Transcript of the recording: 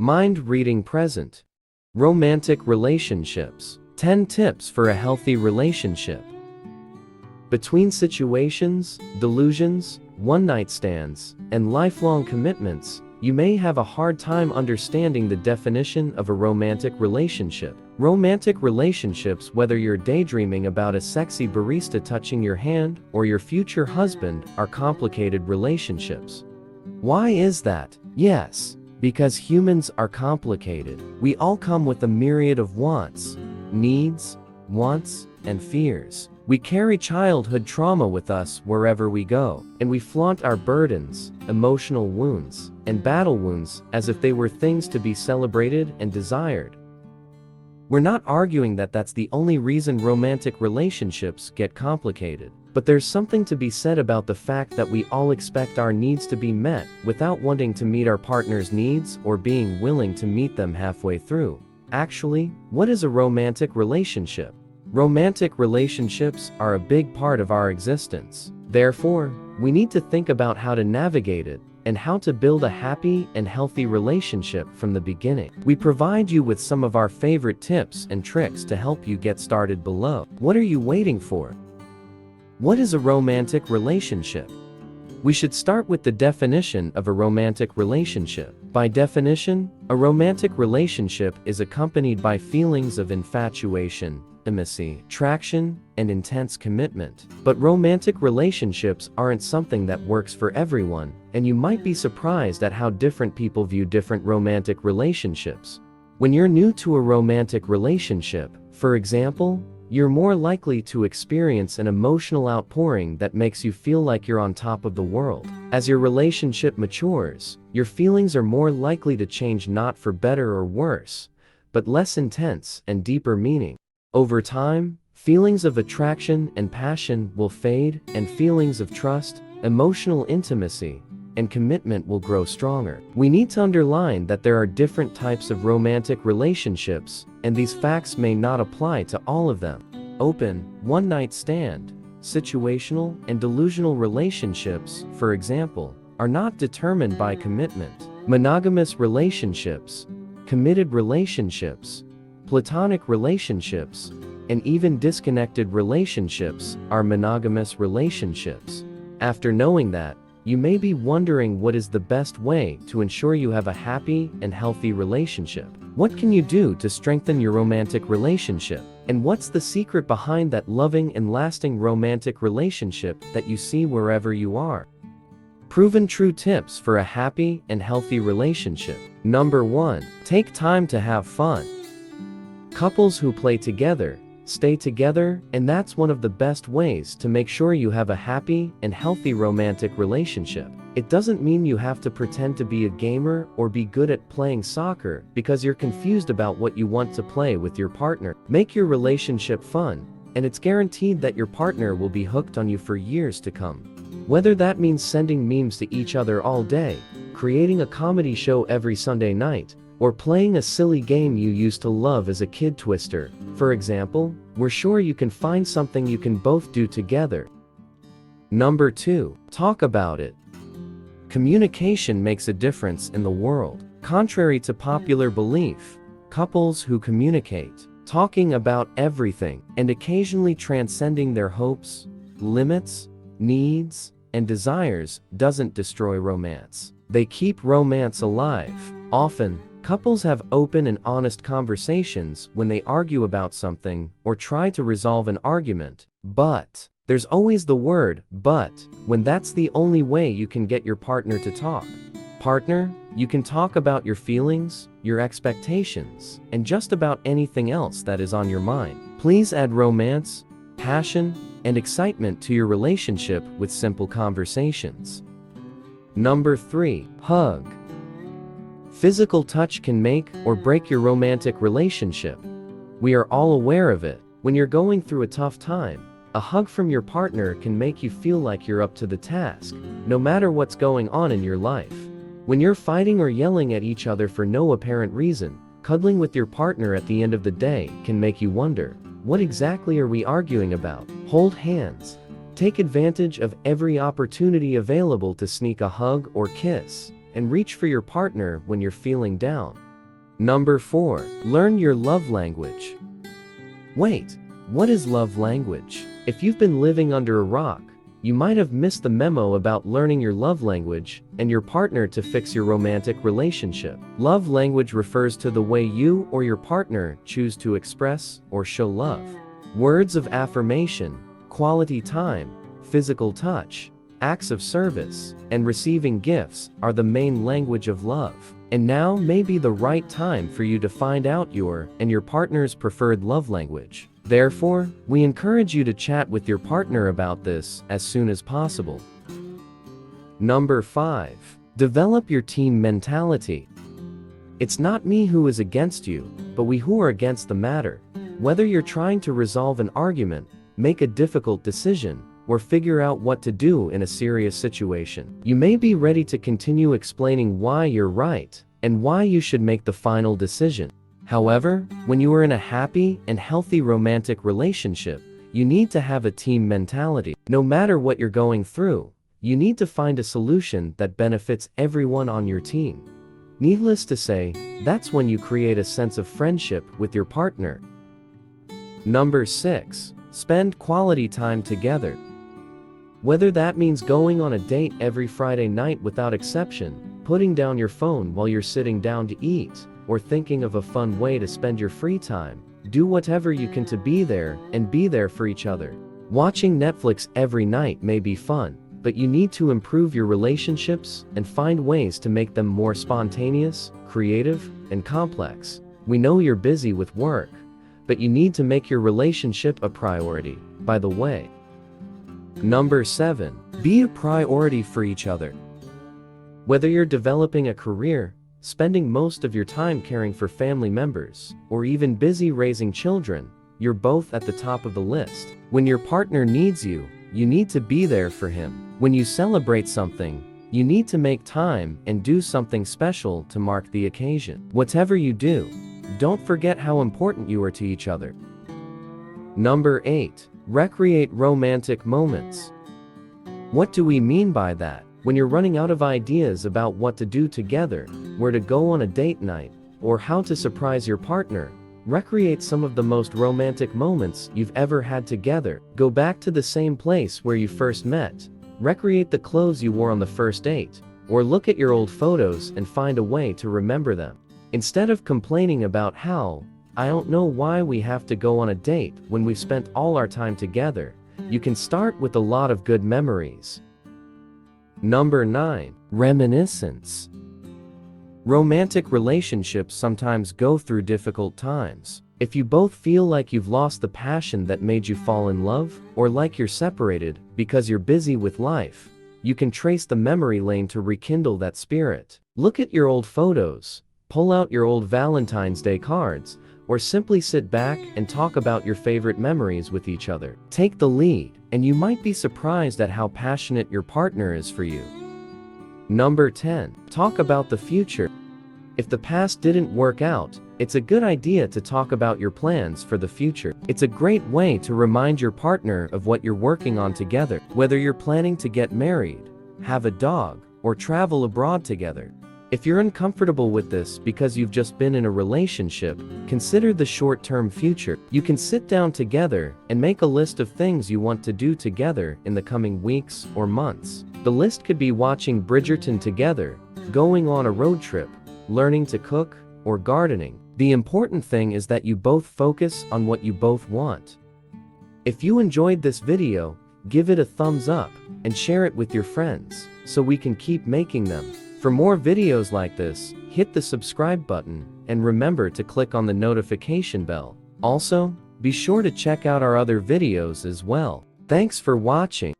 Mind reading present. Romantic relationships. 10 tips for a healthy relationship. Between situations, delusions, one-night stands, and lifelong commitments, you may have a hard time understanding the definition of a romantic relationship. Romantic relationships, whether you're daydreaming about a sexy barista touching your hand or your future husband, are complicated relationships. Why is that? Yes, because humans are complicated. We all come with a myriad of wants, needs, and fears. We carry childhood trauma with us wherever we go, and we flaunt our burdens, emotional wounds, and battle wounds as if they were things to be celebrated and desired. We're not arguing that that's the only reason romantic relationships get complicated, but there's something to be said about the fact that we all expect our needs to be met without wanting to meet our partner's needs or being willing to meet them halfway through. Actually, what is a romantic relationship? Romantic relationships are a big part of our existence. Therefore, we need to think about how to navigate it and how to build a happy and healthy relationship from the beginning. We provide you with some of our favorite tips and tricks to help you get started below. What are you waiting for? What is a romantic relationship? We should start with the definition of a romantic relationship. By definition, a romantic relationship is accompanied by feelings of infatuation, intimacy, attraction, and intense commitment. But romantic relationships aren't something that works for everyone, and you might be surprised at how different people view different romantic relationships. When you're new to a romantic relationship, for example, you're more likely to experience an emotional outpouring that makes you feel like you're on top of the world. As your relationship matures, your feelings are more likely to change, not for better or worse, but less intense and deeper meaning. Over time, feelings of attraction and passion will fade, and feelings of trust, emotional intimacy, and commitment will grow stronger. We need to underline that there are different types of romantic relationships, and these facts may not apply to all of them. Open, one-night stand, situational, and delusional relationships, for example, are not determined by commitment. Monogamous relationships, committed relationships, platonic relationships, and even disconnected relationships are monogamous relationships. After knowing that, you may be wondering what is the best way to ensure you have a happy and healthy relationship. What can you do to strengthen your romantic relationship? And what's the secret behind that loving and lasting romantic relationship that you see wherever you are? Proven true tips for a happy and healthy relationship. Number 1. Take time to have fun. Couples who play together stay together, and that's one of the best ways to make sure you have a happy and healthy romantic relationship. It doesn't mean you have to pretend to be a gamer or be good at playing soccer because you're confused about what you want to play with your partner. Make your relationship fun, and it's guaranteed that your partner will be hooked on you for years to come. Whether that means sending memes to each other all day, creating a comedy show every Sunday night, or playing a silly game you used to love as a kid, Twister, for example, we're sure you can find something you can both do together. Number 2. Talk about it. Communication makes a difference in the world. Contrary to popular belief, couples who communicate, talking about everything, and occasionally transcending their hopes, limits, needs, and desires, doesn't destroy romance. They keep romance alive. Often, couples have open and honest conversations when they argue about something or try to resolve an argument. But there's always the word "but" when that's the only way you can get your partner to talk. Partner, you can talk about your feelings, your expectations, and just about anything else that is on your mind. Please add romance, passion, and excitement to your relationship with simple conversations. Number 3. Hug. Physical touch can make or break your romantic relationship. We are all aware of it. When you're going through a tough time, a hug from your partner can make you feel like you're up to the task, no matter what's going on in your life. When you're fighting or yelling at each other for no apparent reason, cuddling with your partner at the end of the day can make you wonder, what exactly are we arguing about? Hold hands. Take advantage of every opportunity available to sneak a hug or kiss, and reach for your partner when you're feeling down. Number 4. Learn your love language. Wait, what is love language? If you've been living under a rock, you might have missed the memo about learning your love language and your partner to fix your romantic relationship. Love language refers to the way you or your partner choose to express or show love. Words of affirmation, quality time, physical touch, acts of service, and receiving gifts are the main language of love. And now may be the right time for you to find out your and your partner's preferred love language. Therefore, we encourage you to chat with your partner about this as soon as possible. Number 5. Develop your team mentality. It's not me who is against you, but we who are against the matter. Whether you're trying to resolve an argument, make a difficult decision, or figure out what to do in a serious situation, you may be ready to continue explaining why you're right and why you should make the final decision. However, when you are in a happy and healthy romantic relationship, you need to have a team mentality. No matter what you're going through, you need to find a solution that benefits everyone on your team. Needless to say, that's when you create a sense of friendship with your partner. Number 6. Spend quality time together. Whether that means going on a date every Friday night without exception, putting down your phone while you're sitting down to eat, or thinking of a fun way to spend your free time, do whatever you can to be there and be there for each other. Watching Netflix every night may be fun, but you need to improve your relationships and find ways to make them more spontaneous, creative, and complex. We know you're busy with work, but you need to make your relationship a priority, by the way. Number 7. Be a priority for each other. Whether you're developing a career, spending most of your time caring for family members, or even busy raising children, you're both at the top of the list. When your partner needs you, you need to be there for him. When you celebrate something, you need to make time and do something special to mark the occasion. Whatever you do, don't forget how important you are to each other. Number 8. Recreate romantic moments. What do we mean by that? When you're running out of ideas about what to do together, where to go on a date night, or how to surprise your partner, recreate some of the most romantic moments you've ever had together. Go back to the same place where you first met, recreate the clothes you wore on the first date, or look at your old photos and find a way to remember them. Instead of complaining about how, I don't know why we have to go on a date when we've spent all our time together, you can start with a lot of good memories. Number 9. Reminiscence. Romantic relationships sometimes go through difficult times. If you both feel like you've lost the passion that made you fall in love, or like you're separated because you're busy with life, you can trace the memory lane to rekindle that spirit. Look at your old photos, pull out your old Valentine's Day cards, or simply sit back and talk about your favorite memories with each other. Take the lead, and you might be surprised at how passionate your partner is for you. Number 10. Talk about the future. If the past didn't work out, it's a good idea to talk about your plans for the future. It's a great way to remind your partner of what you're working on together, whether you're planning to get married, have a dog, or travel abroad together. If you're uncomfortable with this because you've just been in a relationship, consider the short-term future. You can sit down together and make a list of things you want to do together in the coming weeks or months. The list could be watching Bridgerton together, going on a road trip, learning to cook, or gardening. The important thing is that you both focus on what you both want. If you enjoyed this video, give it a thumbs up and share it with your friends so we can keep making them. For more videos like this, hit the subscribe button and remember to click on the notification bell. Also, be sure to check out our other videos as well. Thanks for watching.